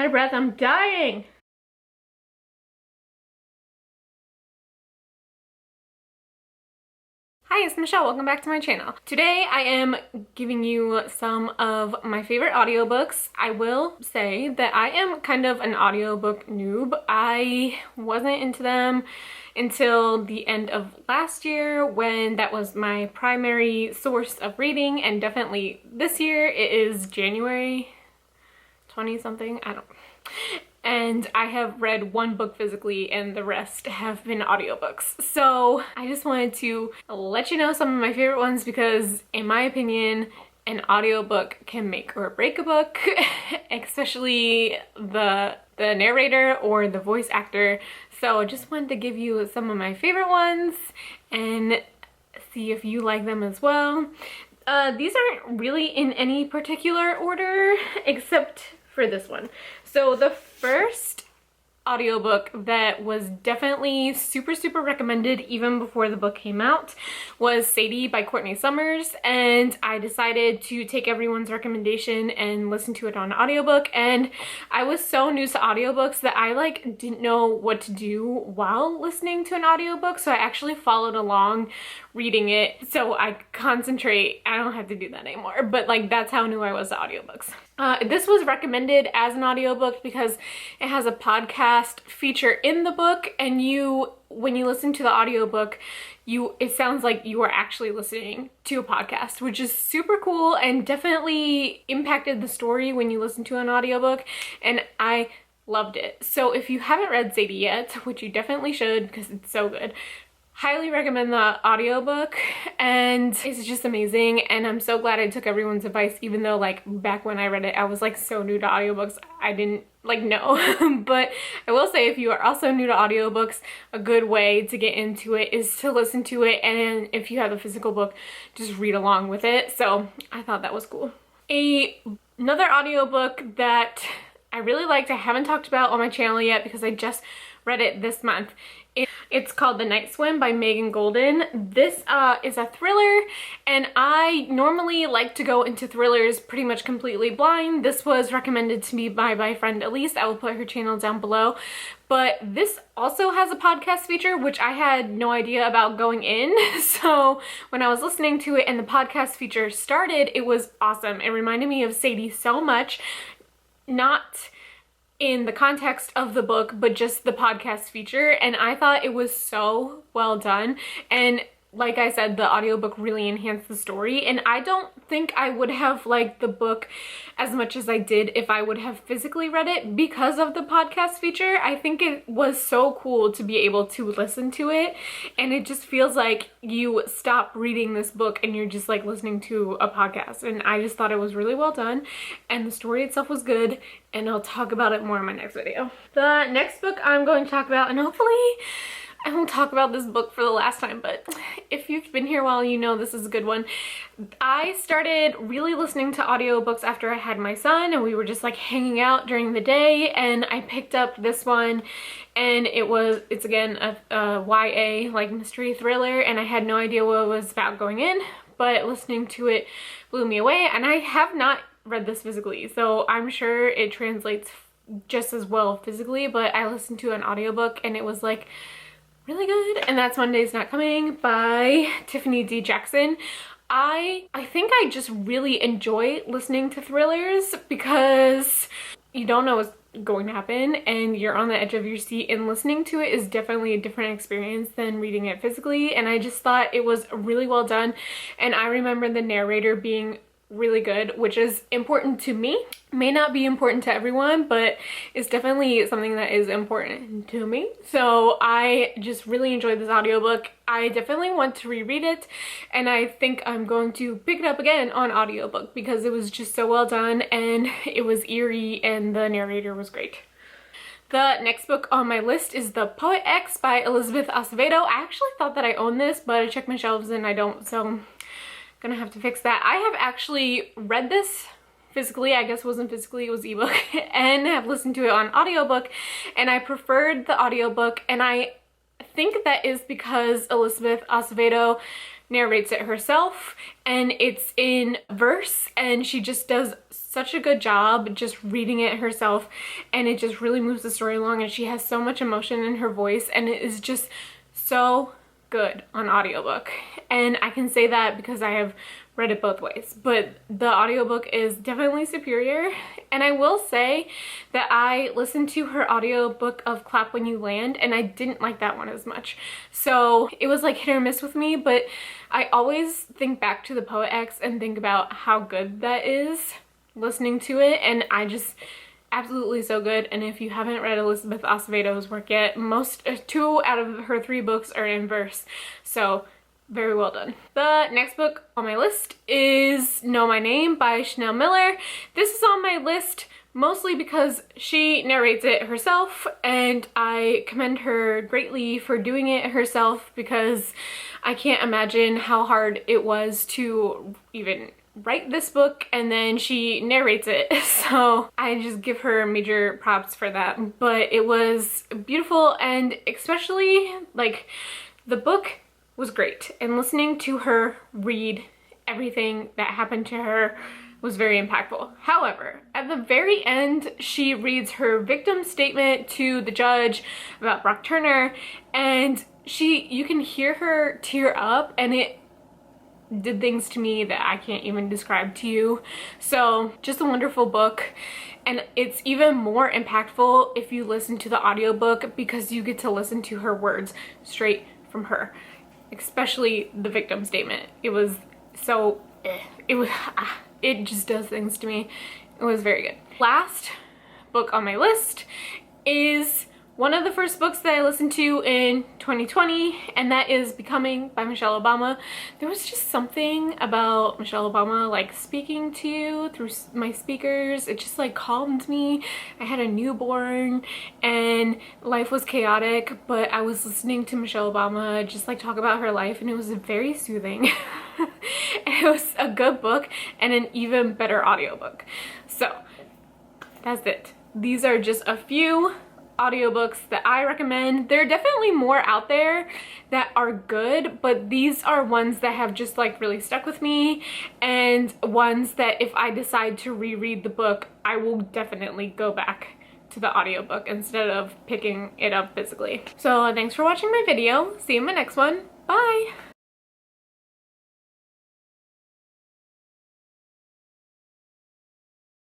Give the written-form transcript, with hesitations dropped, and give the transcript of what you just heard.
of breath. I'm dying. Hi, it's Michelle. Welcome back to my channel. Today I am giving you some of my favorite audiobooks. I will say that I am kind of an audiobook noob. I wasn't into them until the end of last year when that was my primary source of reading, and definitely this year. It is January 20 something, I don't know. And I have read one book physically and the rest have been audiobooks. So I just wanted to let you know some of my favorite ones because in my opinion, an audiobook can make or break a book, especially the narrator or the voice actor. So I just wanted to give you some of my favorite ones and see if you like them as well. These aren't really in any particular order except for this one. So the first audiobook that was definitely super recommended even before the book came out was Sadie by Courtney Summers, and I decided to take everyone's recommendation and listen to it on audiobook. And I was so new to audiobooks that I didn't know what to do while listening to an audiobook, so I actually followed along reading it so I concentrate. I don't have to do that anymore, but that's how new I was to audiobooks. This was recommended as an audiobook because it has a podcast feature in the book, and when you listen to the audiobook, it sounds like you are actually listening to a podcast, which is super cool and definitely impacted the story when you listen to an audiobook, and I loved it. So if you haven't read Sadie yet, which you definitely should because it's so good, highly recommend the audiobook, and it's just amazing. And I'm so glad I took everyone's advice, even though back when I read it I was so new to audiobooks, I didn't know. But I will say, if you are also new to audiobooks, a good way to get into it is to listen to it, and if you have a physical book, just read along with it. So I thought that was cool. Another audiobook that I really liked, I haven't talked about on my channel yet because I just read it this month. It's called The Night Swim by Megan Golden. This is a thriller, and I normally like to go into thrillers pretty much completely blind. This was recommended to me by my friend Elise. I will put her channel down below. But this also has a podcast feature, which I had no idea about going in. So when I was listening to it and the podcast feature started, it was awesome. It reminded me of Sadie so much. Not in the context of the book, but just the podcast feature, and I thought it was so well done. And like I said, the audiobook really enhanced the story, and I don't think I would have liked the book as much as I did if I would have physically read it because of the podcast feature. I think it was so cool to be able to listen to it, and it just feels like you stop reading this book and you're just listening to a podcast. And I just thought it was really well done, and the story itself was good, and I'll talk about it more in my next video. The next book I'm going to talk about, and hopefully I won't talk about this book for the last time, but if you've been here a while, you know this is a good one. I started really listening to audiobooks after I had my son, and we were just hanging out during the day, and I picked up this one, and it's again a YA mystery thriller, and I had no idea what it was about going in, but listening to it blew me away. And I have not read this physically, so I'm sure it translates just as well physically, but I listened to an audiobook and it was really good, and that's Monday's Not Coming by Tiffany D. Jackson. I think I just really enjoy listening to thrillers because you don't know what's going to happen and you're on the edge of your seat, and listening to it is definitely a different experience than reading it physically. And I just thought it was really well done, and I remember the narrator being really good, which is important to me. May not be important to everyone, but it's definitely something that is important to me. So I just really enjoyed this audiobook. I definitely want to reread it, and I think I'm going to pick it up again on audiobook because it was just so well done, and it was eerie, and the narrator was great. The next book on my list is The Poet X by Elizabeth Acevedo. I actually thought that I owned this, but I checked my shelves and I don't, so I'm gonna have to fix that. I have actually read this physically, I guess it wasn't physically, it was ebook, and have listened to it on audiobook, and I preferred the audiobook, and I think that is because Elizabeth Acevedo narrates it herself, and it's in verse, and she just does such a good job just reading it herself, and it just really moves the story along, and she has so much emotion in her voice, and it is just so good on audiobook. And I can say that because I have read it both ways, but the audiobook is definitely superior. And I will say that I listened to her audiobook of Clap When You Land, and I didn't like that one as much. So it was like hit or miss with me, but I always think back to the Poet X and think about how good that is listening to it, and I just absolutely so good. And if you haven't read Elizabeth Acevedo's work yet, two out of her 3 books are in verse, so very well done. The next book on my list is Know My Name by Chanel Miller. This is on my list mostly because she narrates it herself, and I commend her greatly for doing it herself, because I can't imagine how hard it was to even write this book, and then she narrates it. So I just give her major props for that. But it was beautiful, and especially like the book was great, and listening to her read everything that happened to her was very impactful. However, at the very end, she reads her victim statement to the judge about Brock Turner, and you can hear her tear up, and it did things to me that I can't even describe to you. So just a wonderful book, and it's even more impactful if you listen to the audiobook, because you get to listen to her words straight from her, especially the victim statement. It was so it just does things to me. It was very good. Last book on my list is one of the first books that I listened to in 2020, and that is Becoming by Michelle Obama. There was just something about Michelle Obama like speaking to you through my speakers. It just like calmed me. I had a newborn and life was chaotic, but I was listening to Michelle Obama just like talk about her life, and it was very soothing. It was a good book and an even better audiobook. So that's it. These are just a few audiobooks that I recommend. There are definitely more out there that are good, but these are ones that have just like really stuck with me, and ones that if I decide to reread the book, I will definitely go back to the audiobook instead of picking it up physically. So thanks for watching my video. See you in my next one. Bye!